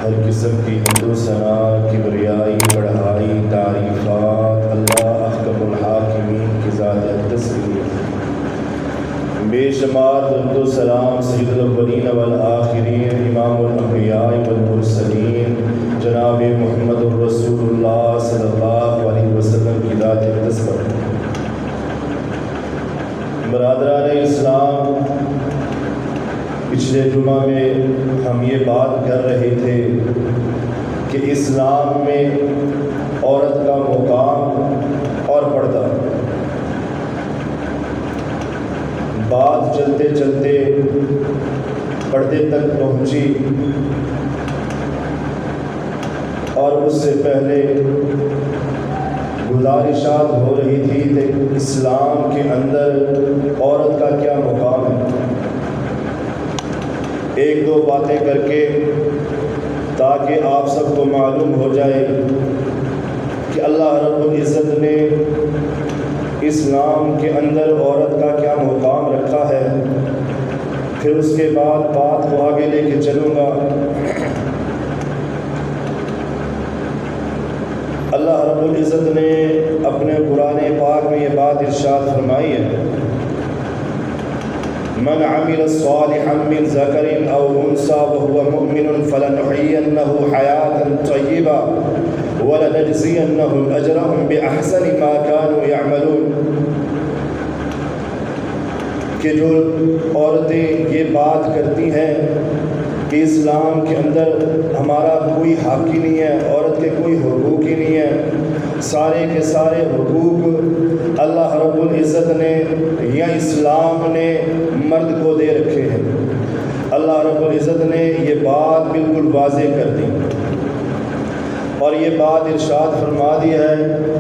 ہر قسم کی حمد و ثنا کبریائی بڑھائی تعریفات اللہ احکم الحاکمین کی ذات اقدس کی بے شمار درود و سلام سید الاولین والآخرین امام الانبیاء والمرسلین جناب محمد الرسول اللہ صلی اللہ علیہ وسلم کی ذات اقدس پر۔ برادران اسلام، پچھلے جمعہ میں ہم یہ بات کر رہے تھے کہ اسلام میں عورت کا مقام اور پردہ۔ بات چلتے چلتے پردے تک پہنچی، اور اس سے پہلے گزارشات ہو رہی تھی کہ اسلام کے اندر عورت کا کیا مقام ہے۔ ایک دو باتیں کر کے تاکہ آپ سب کو معلوم ہو جائے کہ اللہ رب العزت نے اسلام کے اندر عورت کا کیا مقام رکھا ہے، پھر اس کے بعد بات کو آگے لے کے چلوں گا۔ اللہ رب العزت نے اپنے قرآن پاک میں یہ بات ارشاد فرمائی ہے، من عمل صالحا من ذکر او انثى وهو مؤمن فلنحيينه حياة طیبة ولنجزینهم اجرهم باحسن ما كانوا يعملون۔ کہ جو عورتیں یہ بات کرتی ہیں کہ اسلام کے اندر ہمارا کوئی حق ہی نہیں ہے، عورت کے کوئی حقوق ہی نہیں ہے، سارے کے سارے حقوق اللہ رب العزت نے یا اسلام نے مرد کو دے رکھے ہیں۔ اللہ رب العزت نے یہ بات بالکل واضح کر دی، اور یہ بات ارشاد فرما دی ہے،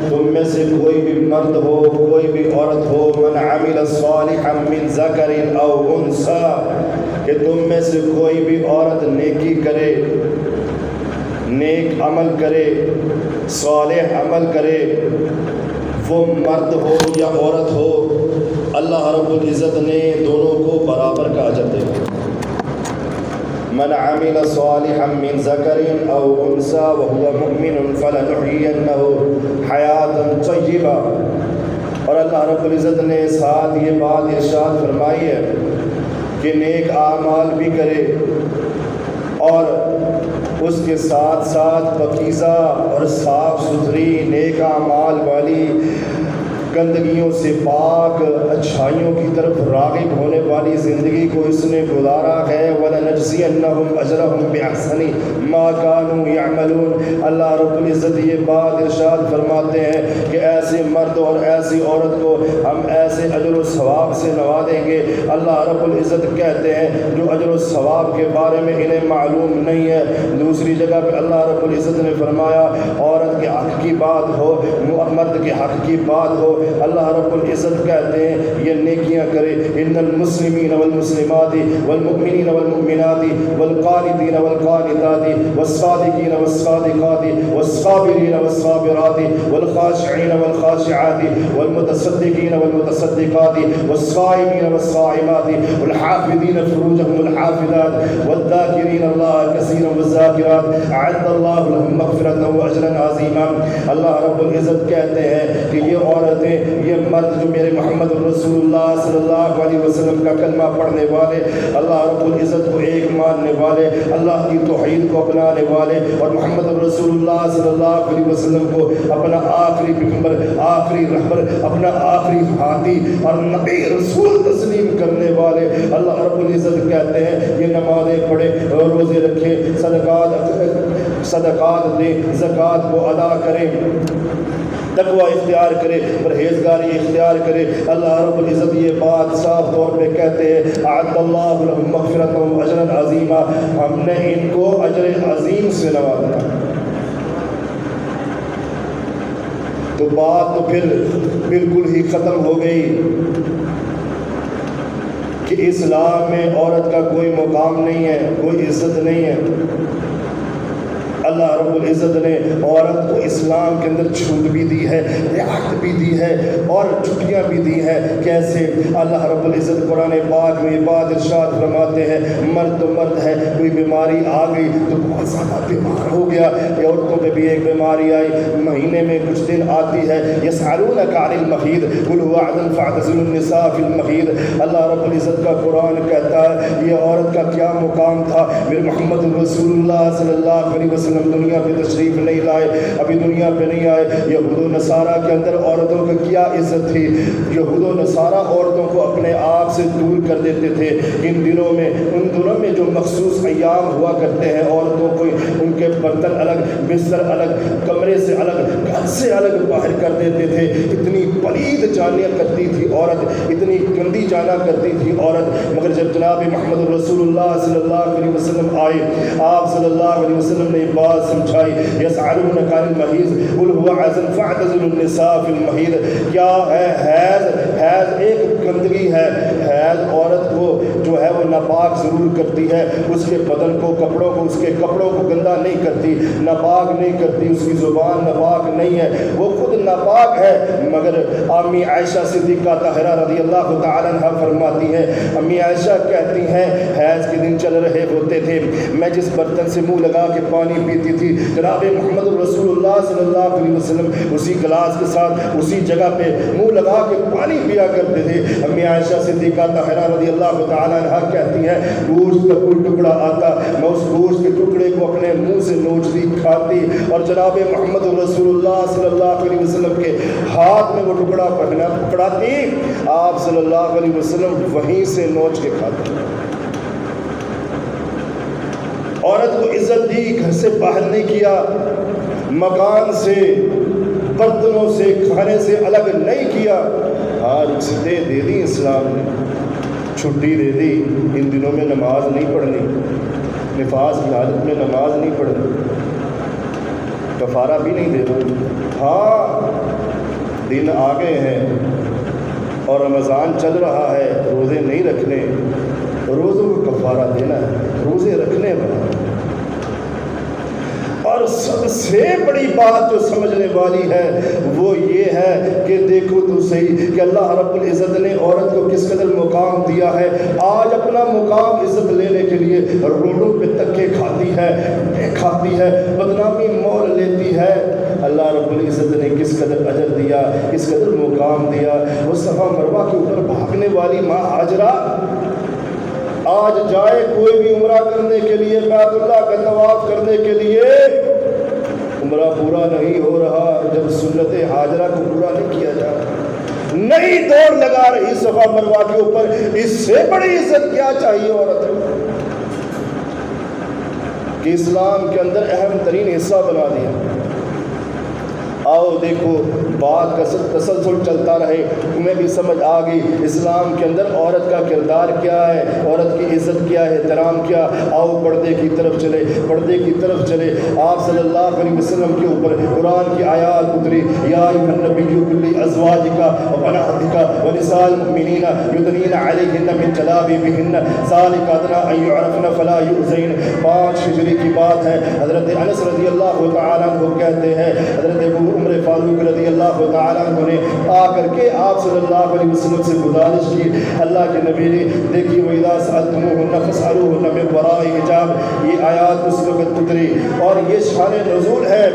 تم میں سے کوئی بھی مرد ہو، کوئی بھی عورت ہو، من عمل صالحا من ذکر او انثى، کہ تم میں سے کوئی بھی عورت نیکی کرے، نیک عمل کرے، صالح عمل کرے، وہ مرد ہو یا عورت ہو، اللہ رب العزت نے دونوں کو برابر کا اجر دے گا۔ من عمل صالحا من ذکر او انثى وهو مؤمن فلنحيينه حیاة طیبہ۔ اور اللہ رب العزت نے ساتھ یہ بات ارشاد فرمائی ہے کہ نیک اعمال بھی کرے، اور اس کے ساتھ ساتھ پاکیزہ اور صاف ستھری نیک اعمال والی، گندگیوں سے پاک، اچھائیوں کی طرف راغب ہونے والی زندگی کو اس نے گزارا ہے۔ وَلَنَجْزِيَنَّهُمْ أَجْرَهُمْ بِأَحْسَنِ مَا كَانُوا يَعْمَلُونَ۔ اللہ رب العزت یہ بات ارشاد فرماتے ہیں کہ ایسے مرد اور ایسی عورت کو ہم ایسے اجر و ثواب سے نوازیں گے۔ اللہ رب العزت کہتے ہیں جو اجر و ثواب کے بارے میں انہیں معلوم نہیں ہے۔ دوسری جگہ پہ اللہ رب العزت نے فرمایا عورت کے حق کی بات ہو، مرد کے حق کی بات ہو، اللہ رب العزت کہتے ہیں یہ نیکیاں کرے۔ ان المسلمین والمسلمات والمؤمنین والمؤمنات والقانتین والقانتات والصادقین والصادقات والصابرین والصابرات والخاشعین والخاشعات والمتصدقین والمتصدقات والصائمین والصائمات والحافظین فروجهم والحافظات والذاکرین اللہ کثیرا والذاکرات اعد اللہ لهم مغفرۃ واجرا عظیما۔ اللہ رب العزت کہتے ہیں کہ یہ عورتیں، یہ مرد جو میرے محمد رسول اللہ صلی اللہ علیہ وسلم کا کلمہ پڑھنے والے، اللہ رب العزت کو ایک ماننے والے، اللہ کی توحید کو اپنانے والے، اور محمد رسول اللہ صلی اللہ علیہ وسلم کو اپنا آخری پیغمبر، آخری رہبر، اپنا آخری ہادی اور نبی رسول تسلیم کرنے والے، اللہ رب العزت کہتے ہیں یہ نمازیں پڑھے، روزے رکھے، صدقات دے، زکوٰۃ کو ادا کرے، تقوی اختیار کرے، پرہیزگاری اختیار کرے۔ اللہ رب العزت یہ بات صاف طور پہ کہتے ہیں اعد اللہ لهم مغفرۃ واجرا عظیما، ہم نے ان کو اجر عظیم سے نوازا۔ تو بات تو پھر بالکل ہی ختم ہو گئی کہ اسلام میں عورت کا کوئی مقام نہیں ہے، کوئی عزت نہیں ہے۔ اللہ رب العزت نے عورت کو اسلام کے اندر چھوٹ بھی دی ہے، رعایت بھی دی ہے اور چھٹیاں بھی دی ہیں۔ کیسے؟ اللہ رب العزت قرآن پاک میں بات ارشاد فرماتے ہیں، مرد تو مرد ہے، کوئی بیماری آ گئی تو بہت زیادہ بیمار ہو گیا، عورتوں پہ بھی ایک بیماری آئی، مہینے میں کچھ دن آتی ہے، یسألونک عن المحیض قل هو اذن فاعتزلوا النساء فی المحیض۔ اللہ رب العزت کا قرآن کہتا ہے یہ عورت کا کیا مقام تھا۔ میرے محمد رسول اللہ صلی اللہ علیہ وسلم دنیا پہ تشریف نہیں لائے، ابھی دنیا پہ نہیں آئے، یہود و نصارہ کے اندر عورتوں کی کیا عزت تھی۔ یہود و نصارہ عورتوں کو اپنے آپ سے دور کر دیتے تھے۔ ان دنوں میں جو مخصوص ایام ہوا کرتے ہیں، عورتوں کو ان کے برتن الگ، بستر الگ، کمرے سے الگ، گھر سے الگ باہر کر دیتے تھے۔ اتنی پلید جانا کرتی تھی عورت، اتنی گندی جانا کرتی تھی عورت، مگر جب جناب محمد رسول اللہ صلی اللہ علیہ وسلم آئے، آپ صلی اللہ علیہ وسلم نے بات سمجھائی، یسألونک عن المحیض قل هو اذن فاعتزلوا النساء فی المحیض۔ کیا ہے حیض ایک گندگی ہے، حیض عورت کو جو ہے وہ ناپاک ضرور کرتی ہے، اس کے بدن کو، کپڑوں کو، اس کے کپڑوں کو گندا نہیں کرتی، ناپاک نہیں کرتی، اس کی زبان ناپاک نہیں ہے، وہ خود ناپاک ہے۔ مگر امی عائشہ صدیقہ طاہرہ رضی اللہ تعالی عنہ فرماتی ہیں، امی عائشہ کہتی ہیں حیض کے دن چل رہے ہوتے تھے، میں جس برتن سے منہ لگا کے پانی پیتی تھی، جناب محمد رسول اللہ صلی اللہ علیہ وسلم اسی گلاس کے ساتھ اسی جگہ پہ منہ لگا کے پانی پیا کرتے تھے۔ امی عائشہ صدیقہ طاہرہ رضی اللہ تعالی عنہ کہتی ہیں گوشت کا کوئی ٹکڑا آتا، میں اس گوشت کے ٹکڑے کو اپنے منہ سے نوچتی، کھاتی، اور جناب محمد رسول اللہ صلی اللہ علیہ وسلم کے ہاتھ میں وہ ٹکڑا پکڑاتی، آپ صلی اللہ علیہ وسلم وہیں سے نوچ کے کھاتے۔ عورت کو عزت دی، گھر سے باہر نہیں کیا، مکان سے، برتنوں سے، کھانے سے الگ نہیں کیا۔ آج عزتیں دے دی اسلام نے، چھٹی دے دی، ان دنوں میں نماز نہیں پڑھنی، نفاس کی حالت میں نماز نہیں پڑھنی، کفارہ بھی نہیں دینا۔ ہاں دن آ گئے ہیں اور رمضان چل رہا ہے، روزے نہیں رکھنے، روزوں کو کفارہ دینا ہے، روزے رکھنے والا۔ اور سب سے بڑی بات جو سمجھنے والی ہے وہ یہ ہے کہ دیکھو تو صحیح کہ اللہ رب العزت نے عورت کو کس قدر مقام دیا ہے۔ آج اپنا مقام عزت لینے کے لیے روڈوں پہ دھکے کھاتی ہے، بدنامی مول لیتی ہے۔ اللہ رب العزت نے کس قدر اجر دیا، کس قدر مقام دیا۔ وہ صفا مروہ کے اوپر بھاگنے والی ماں ہاجرہ آج جائے کوئی بھی عمرہ کرنے کے لیے، بیت اللہ کا طواف کرنے کے لیے، عمرہ پورا نہیں ہو رہا جب سنت ہاجرہ کو پورا نہیں کیا جا رہا، نئی دوڑ لگا رہی صفا مروہ کے اوپر۔ اس سے بڑی عزت کیا چاہیے عورت کہ اسلام کے اندر اہم ترین حصہ بنا دیا۔ آؤ دیکھو بات کا تسلسل چلتا رہے، تمہیں بھی سمجھ آ گئی اسلام کے اندر عورت کا کردار کیا ہے، عورت کی عزت کیا ہے، احترام کیا۔ آؤ پردے کی طرف چلے، پردے کی طرف چلے۔ آپ صلی اللہ علیہ وسلم کے اوپر قرآن کی آیات اتری، یا ایھا النبی کل ازواجک وبناتک ونساء المؤمنین یدنین علیہن من جلابیبہن ذلک ادنی ان یعرفن فلا یؤذین۔ 5 ہجری کی بات ہے، حضرت انس رضی اللہ تعالیٰ عنہ کہتے ہیں حضرت ابو عمر فاروق رضی اللہ تعالیٰ عنہ نے آ کر کے آپ صلی اللہ علیہ وسلم سے گزارش کی، اللہ کے نبی نے دیکھی وَإِذَا سَأَلْتُمُوهُنَّ فَاسْأَلُوهُنَّ مِن وَرَاءِ حِجَابٍ، یہ آیات اس وقت اتری اور یہ شان نزول ہے۔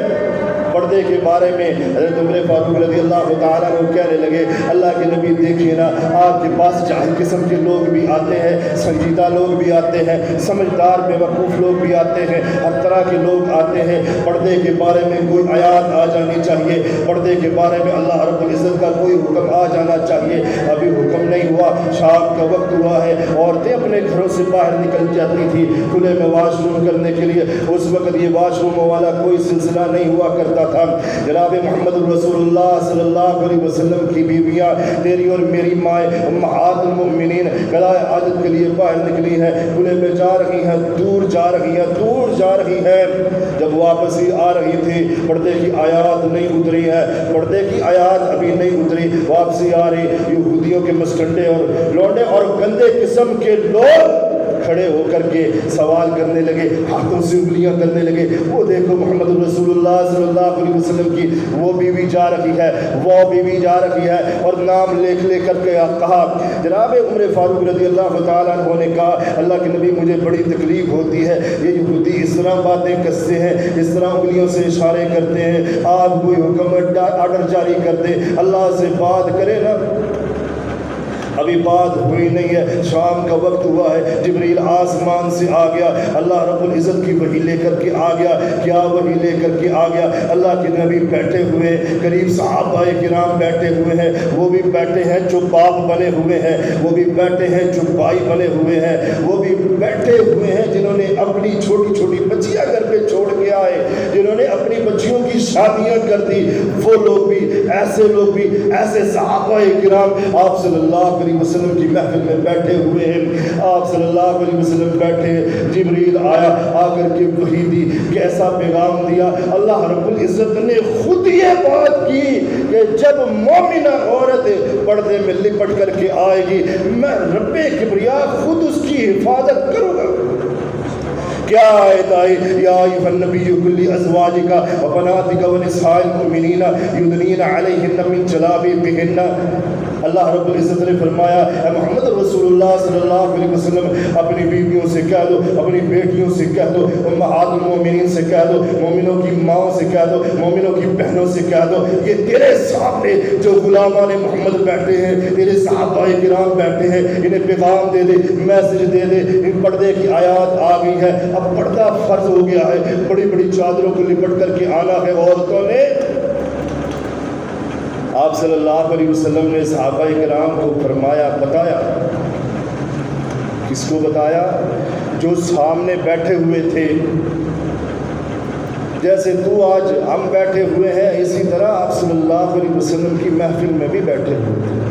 پردے کے بارے میں حضرت عمر فاروق رضی اللہ تعالیٰ عنہ کہنے لگے اللہ کے نبی دیکھیے نا، آپ کے پاس جاہل قسم کے لوگ بھی آتے ہیں، سنجیدہ لوگ بھی آتے ہیں، سمجھدار بے وقوف لوگ بھی آتے ہیں، ہر طرح کے لوگ آتے ہیں۔ پردے کے بارے میں کوئی آیات آ جانی چاہیے، پردے کے بارے میں اللہ رب العزت کا کوئی حکم آ جانا چاہیے۔ ابھی حکم نہیں ہوا، شام کا وقت ہوا ہے، عورتیں اپنے گھروں سے باہر نکل جاتی تھی کھلے میں واش روم کرنے کے لیے۔ اس وقت یہ واش روم والا کوئی سلسلہ نہیں ہوا کرتا تھا۔ جناب محمد رسول اللہ صلی اللہ علیہ وسلم کی بیویاں، تیری اور میری مائیں امہات المؤمنین قضاء حاجت کے لیے باہر نکلی ہیں، کھلے میں جا رہی ہیں، دور جا رہی ہیں، دور جا رہی ہیں۔ جب واپس ہی آ رہی تھی، پردے کی آیات نہیں اتری ہے، پردے کی آیات ابھی نہیں اتری، واپسی آ رہی، یہودیوں کے مسٹنڈے اور لونڈے اور گندے قسم کے لوگ کھڑے ہو کر کے سوال کرنے لگے، ہاتھوں سے انگلیاں کرنے لگے، وہ دیکھو محمد رسول اللہ صلی اللہ علیہ وسلم کی وہ بیوی جا رہی ہے، وہ بیوی جا رہی ہے، اور نام لے کر کے کہا۔ جناب عمر فاروق رضی اللہ تعالیٰ عنہ نے کہا اللہ کے نبی مجھے بڑی تکلیف ہوتی ہے، یہ یہودی اس طرح باتیں کرتے ہیں، اس طرح انگلیوں سے اشارے کرتے ہیں، آپ کوئی حکم آرڈر جاری کر دے، اللہ سے بات کرے نا۔ ابھی بات ہوئی نہیں ہے، شام کا وقت ہوا ہے، جبریل آسمان سے آ گیا، اللہ رب العزت کی وحی لے کر کے آ گیا۔ کیا وحی لے کر کے آ گیا؟ اللہ کے نبی بیٹھے ہوئے، قریب صحابہ کرام بیٹھے ہوئے ہیں، وہ بھی بیٹھے ہیں چوپاپ بنے ہوئے ہیں، وہ بھی بیٹھے ہیں چوپائی بنے ہوئے ہیں، وہ بھی بیٹھے ہوئے ہیں جنہوں نے اپنی چھوٹی چھوٹی بچیاں گھر پہ چھوڑ کے آئے، جنہوں نے اپنی بچیوں کی شادیاں کر دی، وہ لوگ بھی، ایسے لوگ بھی، ایسے صحابہ کرام آپ صلی اللہ علیہ وسلم کی محفل میں بیٹھے ہوئے ہیں۔ آپ صلی اللہ علیہ وسلم بیٹھے، جبریل آیا، آ کر کے وحی دی، کیسا پیغام دیا؟ اللہ رب العزت نے خود یہ بات کی کہ جب مومنہ عورت پردے میں لپٹ کر کے آئے گی میں رب کبریا خود اس کی حفاظت کروں گا۔ کیا آیت آئی؟ یا ایھا النبی کل ازواجک و بناتک و نساء المؤمنین یدنین علیہن من جلابیبہن۔ اللہ رب العزت نے فرمایا اے محمد رسول اللہ صلی اللہ علیہ وسلم اپنی بیویوں سے کہہ دو، اپنی بیٹیوں سے کہہ دو، امہات المومنین سے کہہ دو، مومنوں کی ماں سے کہہ دو، مومنوں کی بہنوں سے کہہ دو، یہ تیرے سامنے جو غلامان محمد بیٹھے ہیں، تیرے صحابہ کرام بیٹھے ہیں، انہیں پیغام دے دے، میسج دے دے، ان پردے کی آیات آ گئی ہے، اب پردہ فرض ہو گیا ہے، بڑی بڑی چادروں کو لپٹ کر کے آنا ہے عورتوں نے۔ آپ صلی اللہ علیہ وسلم نے صحابہ کرام کو فرمایا، بتایا، کس کو بتایا؟ جو سامنے بیٹھے ہوئے تھے، جیسے تو آج ہم بیٹھے ہوئے ہیں اسی طرح آپ صلی اللہ علیہ وسلم کی محفل میں بھی بیٹھے ہوئے تھے۔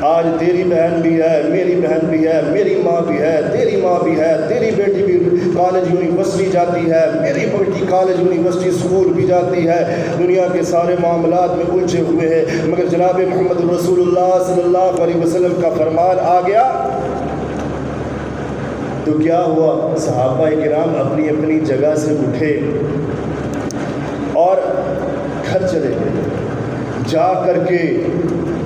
آج تیری بہن بھی ہے، میری بہن بھی ہے، میری ماں بھی ہے، تیری ماں بھی ہے، تیری بیٹی بھی کالج یونیورسٹی جاتی ہے، میری بیٹی کالج یونیورسٹی اسکول بھی جاتی ہے، دنیا کے سارے معاملات میں الجھے ہوئے ہیں، مگر جناب محمد رسول اللہ صلی اللہ علیہ وسلم کا فرمان آ گیا تو کیا ہوا؟ صحابہ کرام اپنی اپنی جگہ سے اٹھے اور گھر چلے گئے، جا کر کے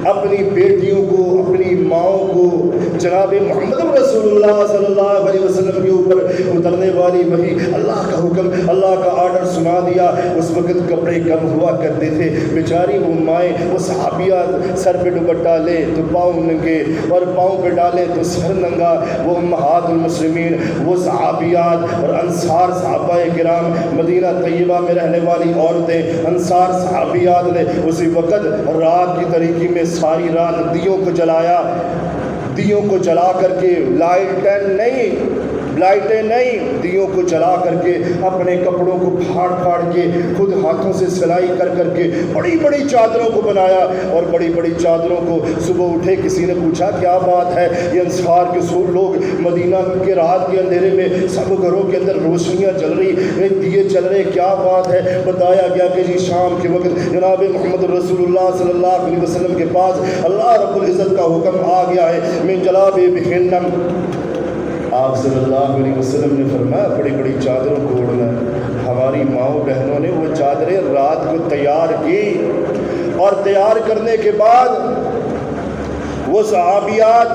اپنی بیٹیوں کو، اپنی ماؤں کو جناب محمد رسول اللہ صلی اللہ علیہ وسلم کے اوپر اترنے والی وحی، اللہ کا حکم، اللہ کا آرڈر سنا دیا۔ اس وقت کپڑے کم ہوا کرتے تھے، بیچاری وہ مائیں، وہ صحابیات سر پہ دوپٹہ لے تو پاؤں ننگے اور پاؤں پہ ڈالے تو سر ننگا، وہ امہات المسلمین، وہ صحابیات اور انصار صحابہ کرام، مدینہ طیبہ میں رہنے والی عورتیں، انصار صحابیات نے اسی وقت رات کی تاریکی میں ساری رات دیوں کو جلایا، دیوں کو جلا کر کے، لائٹیں نہیں، دیوں کو جلا کر کے اپنے کپڑوں کو پھاڑ کے خود ہاتھوں سے سلائی کر کے بڑی بڑی چادروں کو بنایا، اور بڑی بڑی چادروں کو صبح اٹھے کسی نے پوچھا کیا بات ہے؟ یہ انصار کے سو لوگ مدینہ کے رات کے اندھیرے میں سب گھروں کے اندر روشنیاں جل رہی، دیے چل رہے، کیا بات ہے؟ بتایا گیا کہ جی شام کے وقت جناب محمد رسول اللہ صلی اللہ علیہ وسلم کے پاس اللہ رب العزت کا حکم آ گیا ہے، من جلابیبہن۔ آپ صلی اللہ علیہ وسلم نے فرمایا بڑی بڑی چادروں کو اوڑھنا ہے۔ ہماری ماؤں بہنوں نے وہ چادریں رات کو تیار کی، اور تیار کرنے کے بعد وہ صحابیات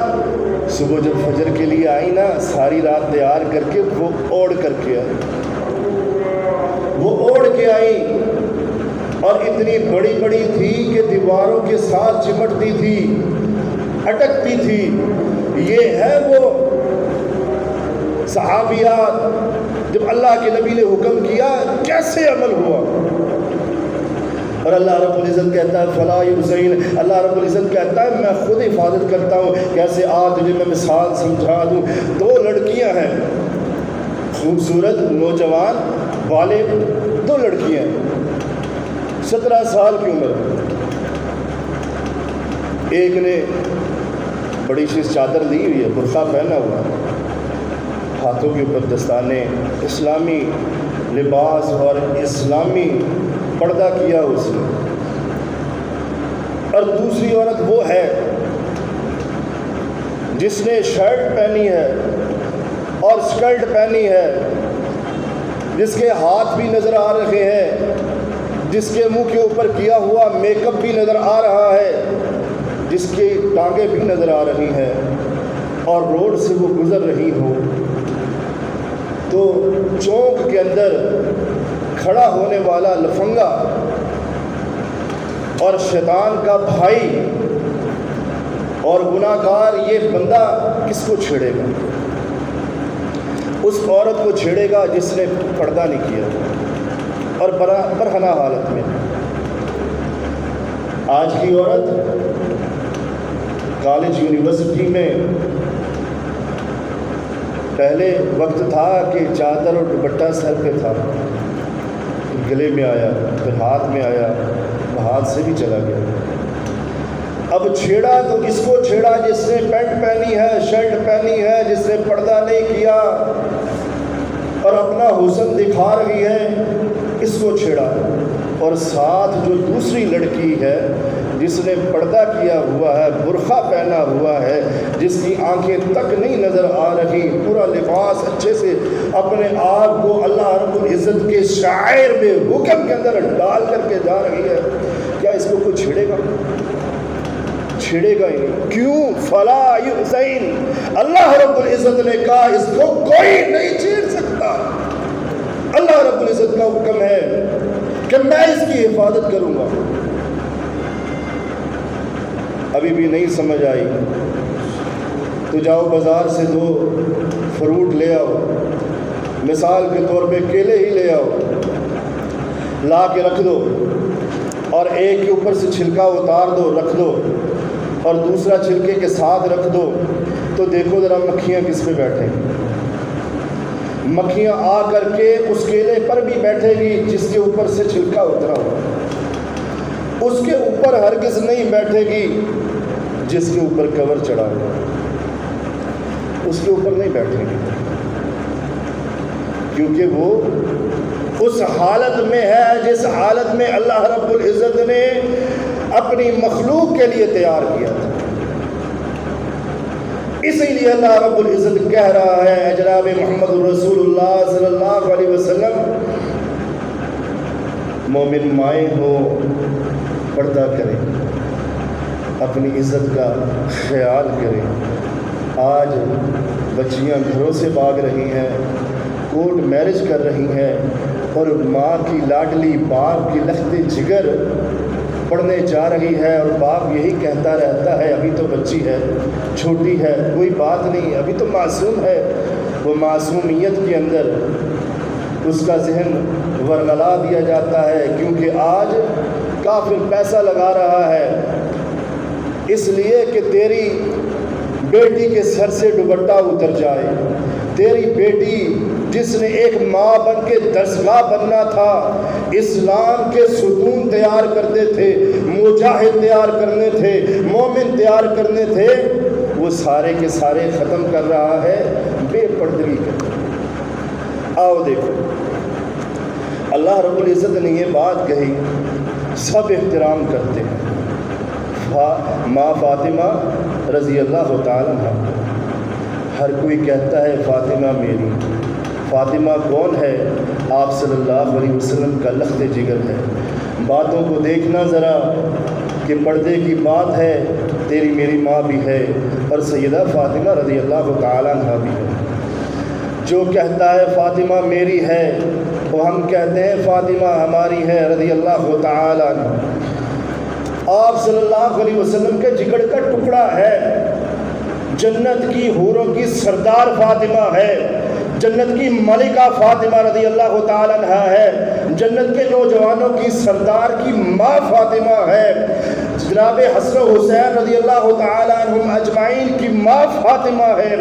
صبح جب فجر کے لیے آئی نا، ساری رات تیار کر کے وہ اوڑھ کر کے آئی، وہ اوڑھ کے آئی، اور اتنی بڑی بڑی تھی کہ دیواروں کے ساتھ چمٹتی تھی، اٹکتی تھی۔ یہ ہے وہ صحابیات، جب اللہ کے نبی نے حکم کیا کیسے عمل ہوا۔ اور اللہ رب العزت کہتا ہے فلا یحزن، اللہ رب العزت کہتا ہے میں خود حفاظت کرتا ہوں۔ کیسے؟ آج تجھے میں مثال سمجھا دوں۔ دو لڑکیاں ہیں، خوبصورت نوجوان بالغ، دو لڑکیاں ہیں، 17 سال کی عمر۔ ایک نے بڑی سی چادر لی ہوئی ہے، برقع پہنا ہوا، ہاتھوں کے اوپر دستانے، اسلامی لباس اور اسلامی پردہ کیا اس نے، اور دوسری عورت وہ ہے جس نے شرٹ پہنی ہے اور اسکرٹ پہنی ہے، جس کے ہاتھ بھی نظر آ رہے ہیں، جس کے منہ کے اوپر کیا ہوا میک اپ بھی نظر آ رہا ہے، جس کی ٹانگیں بھی نظر آ رہی ہیں، اور روڈ سے وہ گزر رہی ہو، تو چوک کے اندر کھڑا ہونے والا لفنگا اور شیطان کا بھائی اور گناہ گار یہ بندہ کس کو چھیڑے گا؟ اس عورت کو چھیڑے گا جس نے پردہ نہیں کیا اور برہنہ حالت میں۔ آج کی عورت کالج یونیورسٹی میں پہلے وقت تھا کہ چادر اور دوپٹہ سر پہ تھا، گلے میں آیا، پھر ہاتھ میں آیا، ہاتھ سے بھی چلا گیا۔ اب چھیڑا تو اس کو چھیڑا جس نے پینٹ پہنی ہے، شرٹ پہنی ہے، جس نے پردہ نہیں کیا اور اپنا حسن دکھا رہی ہے، اس کو چھیڑا۔ اور ساتھ جو دوسری لڑکی ہے جس نے پردہ کیا ہوا ہے، برقع پہنا ہوا ہے، جس کی آنکھیں تک نہیں نظر آ رہی، پورا لباس اچھے سے اپنے آپ کو اللہ رب العزت کے شاعر میں حکم کے اندر ڈال کر کے جا رہی ہے، کیا اس کو کوئی چھیڑے گا؟ چھیڑے گا ہی نہیں۔ کیوں؟ فلا یؤذین، اللہ رب العزت نے کہا اس کو کوئی نہیں چھیڑ سکتا۔ اللہ رب العزت کا حکم ہے کہ میں اس کی حفاظت کروں گا۔ ابھی بھی نہیں سمجھ آئی تو جاؤ بازار سے 2 فروٹ لے آؤ، مثال کے طور پہ کیلے ہی لے آؤ، لا کے رکھ دو، اور ایک کے اوپر سے چھلکا اتار دو، رکھ دو، اور دوسرا چھلکے کے ساتھ رکھ دو، تو دیکھو ذرا مکھیاں کس پہ بیٹھیں گی۔ مکھیاں آ کر کے اس کیلے پر بھی بیٹھے گی جس کے اوپر سے چھلکا اترا ہوا، اس کے اوپر ہرگز نہیں بیٹھے گی جس کے اوپر کور چڑھا ہوا، اس کے اوپر نہیں بیٹھے گی، کیونکہ وہ اس حالت میں ہے جس حالت میں اللہ رب العزت نے اپنی مخلوق کے لیے تیار کیا تھا۔ اسی لیے اللہ رب العزت کہہ رہا ہے جناب محمد رسول اللہ صلی اللہ علیہ وسلم، مومن مائیں ہو پردہ کریں، اپنی عزت کا خیال کریں۔ آج بچیاں گھروں سے بھاگ رہی ہیں، کورٹ میرج کر رہی ہیں، اور ماں کی لاڈلی باپ کی لخت جگر پڑھنے جا رہی ہے، اور باپ یہی کہتا رہتا ہے ابھی تو بچی ہے، چھوٹی ہے، کوئی بات نہیں، ابھی تو معصوم ہے۔ وہ معصومیت کے اندر اس کا ذہن ورغلا دیا جاتا ہے، کیونکہ آج کافر پیسہ لگا رہا ہے اس لیے کہ تیری بیٹی کے سر سے دوپٹہ اتر جائے، تیری بیٹی جس نے ایک ماں بن کے درسگاہ بننا تھا، اسلام کے ستون تیار کرتے تھے، مجاہد تیار کرنے تھے، مومن تیار کرنے تھے، وہ سارے کے سارے ختم کر رہا ہے بے پردگی کر۔ آؤ دیکھو اللہ رب العزت نے یہ بات کہی، سب احترام کرتے ہیں، ماں فاطمہ رضی اللہ تعالیٰ عنہ، ہر کوئی کہتا ہے فاطمہ میری۔ فاطمہ کون ہے؟ آپ صلی اللہ علیہ وسلم کا لخت جگر ہے۔ باتوں کو دیکھنا ذرا کہ پردے کی بات ہے، تیری میری ماں بھی ہے اور سیدہ فاطمہ رضی اللہ تعالیٰ عنہ بھی ہے۔ جو کہتا ہے فاطمہ میری ہے، وہ ہم کہتے ہیں فاطمہ ہماری ہے رضی اللہ تعالیٰ عنہ۔ آپ صلی اللہ علیہ وسلم کے جگر کا ٹکڑا ہے، جنت کی حوروں کی سردار فاطمہ ہے، جنت کی ملکہ فاطمہ رضی اللہ تعالیٰ عنہ ہے، جنت کے نوجوانوں کی سردار کی ماں فاطمہ ہے، جناب حسن و حسین رضی اللہ تعالیٰ عنہم اجمعین کی ماں فاطمہ ہے،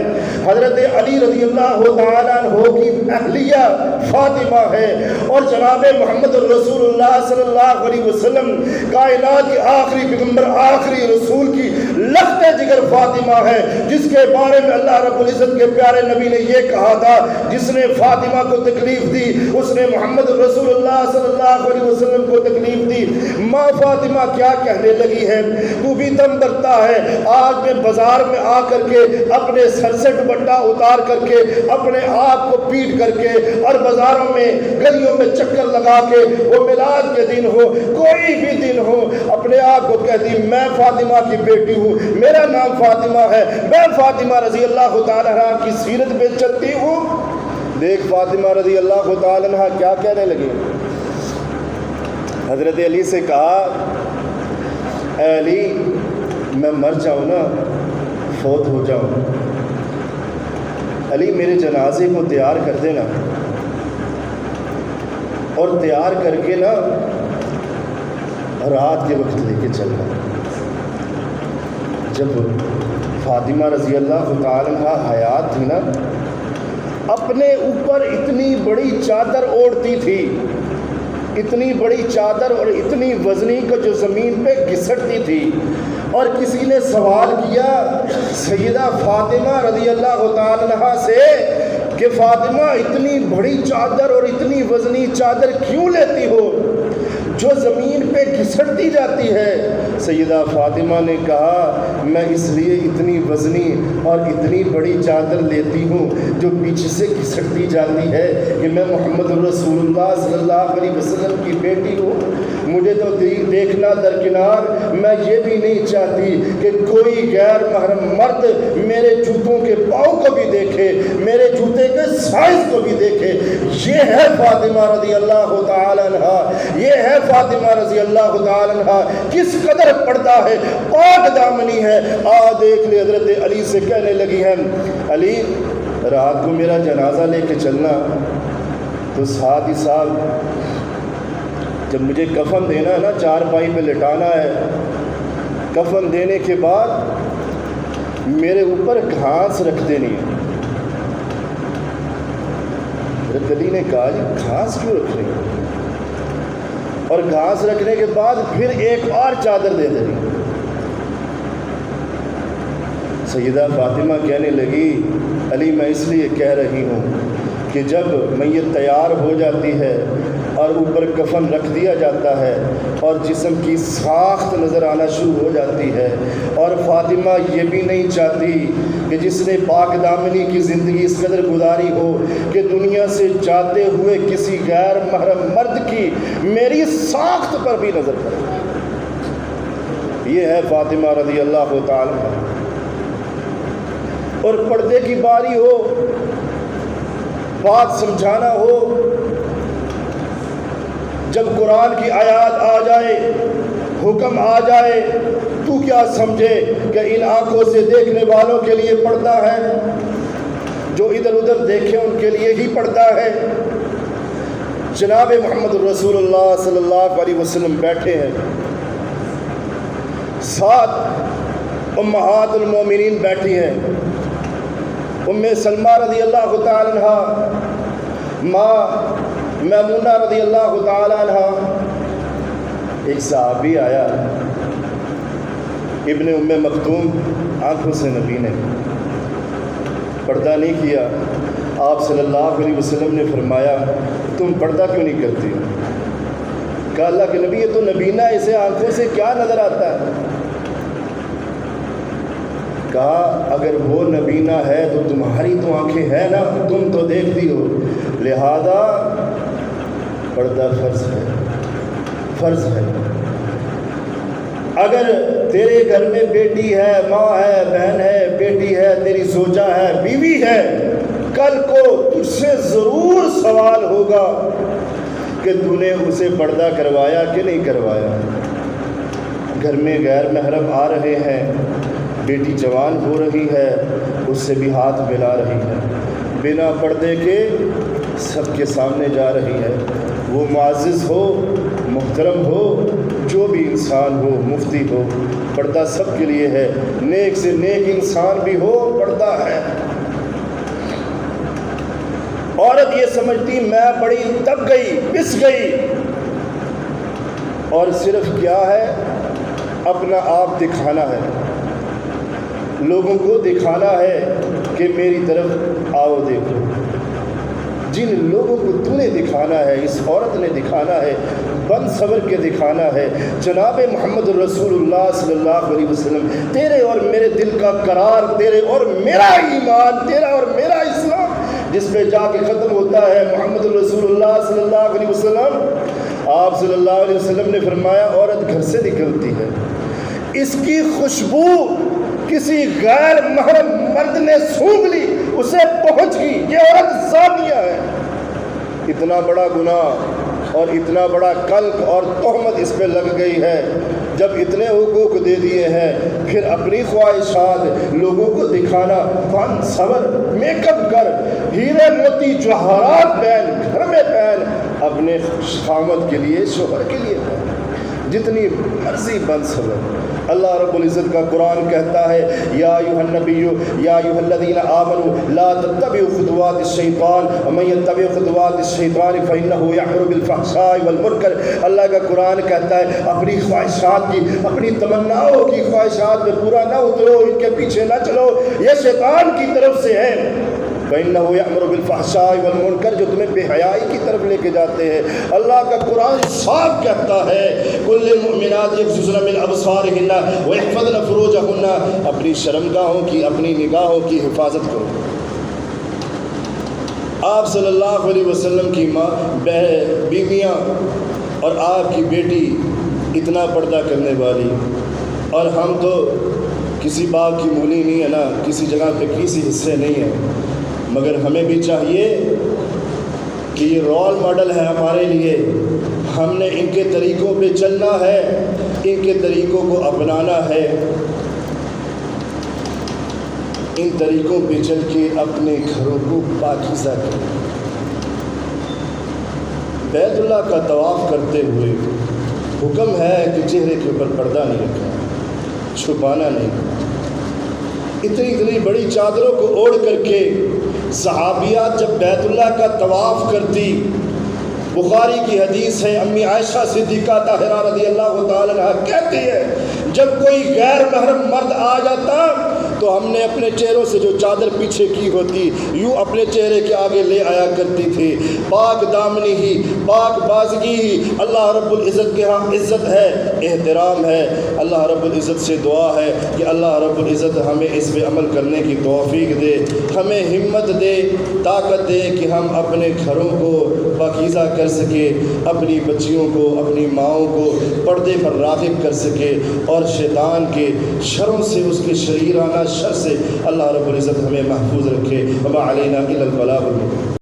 حضرت علی رضی اللہ تعالیٰ عنہ کی اہلیہ فاطمہ ہے، اور جناب محمد رسول اللہ صلی اللہ علیہ وسلم کائنات کے آخری پیغمبر آخری رسول کی لخت جگر فاطمہ ہے، جس کے بارے میں اللہ رب العزت کے پیارے نبی نے یہ کہا تھا، جس نے فاطمہ کو تکلیف دی اس نے محمد رسول اللہ صلی اللہ علیہ وسلم کو تکلیف دی۔ ماں فاطمہ کیا کہنے لگی؟ لگی ہے تو بھی دم بھرتا ہے. آج میں بازار میں آ کر کے اپنے سر سے دوپٹہ اتار کر کے اپنے آپ کو پیٹ کر کے اور بازاروں میں گلیوں میں چکر لگا کے وہ میلاد کے دن ہو کوئی بھی دن ہو اپنے آپ کو کہتی میں فاطمہ کی بیٹی ہوں, میرا نام فاطمہ ہے, میں فاطمہ رضی اللہ تعالیٰ عنہ کی سیرت پہ چلتی ہوں. دیکھ فاطمہ رضی اللہ تعالیٰ عنہ کیا کہنے لگے. حضرت علی سے کہا اے علی میں مر جاؤں نا, فوت ہو جاؤں, علی میرے جنازے کو تیار کر دینا اور تیار کر کے نا رات کے وقت لے کے چلنا. جب فاطمہ رضی اللہ تعالیٰ عنہ حیات تھی نا اپنے اوپر اتنی بڑی چادر اوڑھتی تھی, اتنی بڑی چادر اور اتنی وزنی کو جو زمین پہ گھسٹتی تھی. اور کسی نے سوال کیا سیدہ فاطمہ رضی اللہ تعالیٰ عنہ سے کہ فاطمہ اتنی بڑی چادر اور اتنی وزنی چادر کیوں لیتی ہو جو زمین پہ گھسٹتی جاتی ہے؟ سیدہ فاطمہ نے کہا میں اس لیے اتنی وزنی اور اتنی بڑی چادر لیتی ہوں جو پیچھے سے گھسٹتی جاتی ہے کہ میں محمد رسول اللہ صلی اللہ علیہ وسلم کی بیٹی ہوں. مجھے تو دیکھنا درکنار, میں یہ بھی نہیں چاہتی کہ کوئی غیر محرم مرد میرے جوتوں کے پاؤں کو بھی دیکھے, میرے جوتے کے سائز کو بھی دیکھے. یہ ہے فاطمہ رضی اللہ تعالیٰ عنہ, یہ ہے فاطمہ رضی اللہ تعالیٰ عنہ کس قدر پردہ ہے, پاک دامنی ہے. دیکھ لے حضرت علی سے کہنے لگی ہیں علی رات کو میرا جنازہ لے کے چلنا, تو ساتھ ہی ساتھ جب مجھے کفن دینا ہے نا چارپائی پہ لٹانا ہے, کفن دینے کے بعد میرے اوپر گھاس رکھ دینی ہے. حضرت علی نے کہا جی گھاس کیوں رکھ رہی ہے؟ اور گھاس رکھنے کے بعد پھر ایک اور چادر دے دینی. سیدہ فاطمہ کہنے لگی علی میں اس لیے کہہ رہی ہوں کہ جب میت تیار ہو جاتی ہے اور اوپر کفن رکھ دیا جاتا ہے اور جسم کی ساخت نظر آنا شروع ہو جاتی ہے, اور فاطمہ یہ بھی نہیں چاہتی کہ جس نے پاک دامنی کی زندگی اس قدر گزاری ہو کہ دنیا سے جاتے ہوئے کسی غیر محرم مرد کی میری ساخت پر بھی نظر پڑے. یہ ہے فاطمہ رضی اللہ تعالیٰ عنہ. اور پردے کی باری ہو, بات سمجھانا ہو, جب قرآن کی آیات آ جائے, حکم آ جائے, تو کیا سمجھے کہ ان آنکھوں سے دیکھنے والوں کے لیے پردہ ہے, جو ادھر ادھر دیکھیں ان کے لیے ہی پردہ ہے. جناب محمد رسول اللہ صلی اللہ علیہ وسلم بیٹھے ہیں, ساتھ امہات المومنین بیٹھی ہیں, ام سلمہ رضی اللہ تعالی عنہ, ماں میمونہ رضی اللہ تعالی عنہ. ایک صحابی آیا ابن ام مکتوم, آنکھوں سے نبی نے پردہ نہیں کیا. آپ صلی اللہ علیہ وسلم نے فرمایا تم پردہ کیوں نہیں کرتی؟ کہا اللہ کے نبی یہ تو نبینہ, اسے آنکھوں سے کیا نظر آتا ہے؟ کہا اگر وہ نبینہ ہے تو تمہاری تو آنکھیں ہیں نا, تم تو دیکھتی ہو, لہذا پردہ فرض ہے, فرض ہے. اگر تیرے گھر میں بیٹی ہے, ماں ہے, بہن ہے, بیٹی ہے, تیری زوجہ ہے, بیوی ہے, کل کو تجھ سے ضرور سوال ہوگا کہ تو نے اسے پردہ کروایا کہ نہیں کروایا. گھر میں غیر محرم آ رہے ہیں, بیٹی جوان ہو رہی ہے, اس سے بھی ہاتھ ملا رہی ہے, بنا پردے کے سب کے سامنے جا رہی ہے. وہ معزز ہو, محترم ہو, جو بھی انسان ہو, مفتی ہو, پردہ سب کے لیے ہے. نیک سے نیک انسان بھی ہو, پردہ ہے. عورت یہ سمجھتی میں بڑی دب گئی, پس گئی, اور صرف کیا ہے اپنا آپ دکھانا ہے, لوگوں کو دکھانا ہے کہ میری طرف آؤ دیکھو. جن لوگوں کو تو نے دکھانا ہے، اس عورت نے دکھانا ہے، بن صبر کے دکھانا ہے۔ جناب محمد رسول اللہ صلی اللہ علیہ وسلم، تیرے اور میرے دل کا قرار، تیرے اور میرا ایمان، تیرا اور میرا اسلام جس پہ جا کے ختم ہوتا ہے محمد رسول اللہ صلی اللہ علیہ وسلم۔ آپ صلی اللہ علیہ وسلم نے فرمایا عورت گھر سے نکلتی ہے، اس کی خوشبو کسی غیر محرم مرد نے سونگھ لی، اسے پہنچ گئی، یہ عورت زانیہ ہے۔ اتنا بڑا گناہ اور اتنا بڑا کلک اور تہمت اس پہ لگ گئی ہے۔ جب اتنے حقوق دے دیے ہیں، پھر اپنی خواہشات لوگوں کو دکھانا، فن صبر، میک اپ کر، ہیرے موتی جواہرات پہن، گھر میں پہن، اپنے خامد کے لیے، شوہر کے لیے پہن، جتنی مرضی بن صبر۔ اللہ رب العزت کا قرآن کہتا ہے یا ایھا النبی یا ایھا الذین آمنوا لا تتبعوا خطوات الشیطان ومن یتبع خطوات الشیطان فإنہ یأمر بالفحشاء والمنکر۔ اللہ کا قرآن کہتا ہے اپنی خواہشات کی، اپنی تمناؤں کی خواہشات میں پورا نہ اترو، ان کے پیچھے نہ چلو، یہ شیطان کی طرف سے ہے۔ فإنہ یأمر بالفحشاء والمنکر، جو تمہیں بے حیائی کی طرف لے کے جاتے ہیں۔ اللہ کا قرآن صاف کہتا ہے کل المؤمنات یغضضن من ابصارہن ویحفظن فروجہن، اپنی شرمگاہوں کی، اپنی نگاہوں کی حفاظت کرو۔ آپ صلی اللہ علیہ وسلم کی ماں، بیویاں اور آپ کی بیٹی اتنا پردہ کرنے والی، اور ہم تو کسی باغ کی مولی نہیں ہے نا، کسی جگہ پہ کسی حصے نہیں ہے، مگر ہمیں بھی چاہیے کہ یہ رول ماڈل ہے ہمارے لیے، ہم نے ان کے طریقوں پہ چلنا ہے، ان کے طریقوں کو اپنانا ہے، ان طریقوں پہ چل کے اپنے گھروں کو پاکیزہ کریں۔ بیت اللہ کا طواف کرتے ہوئے حکم ہے کہ چہرے کے اوپر پردہ نہیں رکھنا، چھپانا نہیں۔ اتنی بڑی چادروں کو اوڑھ کر کے صحابیات جب بیت اللہ کا طواف کرتی، بخاری کی حدیث ہے، امی عائشہ صدیقہ طاہرہ رضی اللہ تعالی عنہ کہتی ہے جب کوئی غیر محرم مرد آ جاتا تو ہم نے اپنے چہروں سے جو چادر پیچھے کی ہوتی یوں اپنے چہرے کے آگے لے آیا کرتی تھی۔ پاک دامنی ہی، پاک بازگی ہی اللہ رب العزت کے ہاں عزت ہے، احترام ہے۔ اللہ رب العزت سے دعا ہے کہ اللہ رب العزت ہمیں اس پہ عمل کرنے کی توفیق دے، ہمیں ہمت دے، طاقت دے کہ ہم اپنے گھروں کو پاکیزہ کر سکے، اپنی بچیوں کو، اپنی ماؤں کو پردے پر راغب کر سکے، اور شیطان کے شروں سے، اس کے شریرانہ شر سے اللہ رب العزت ہمیں محفوظ رکھے۔ وما علینا الا البلاغ المبین۔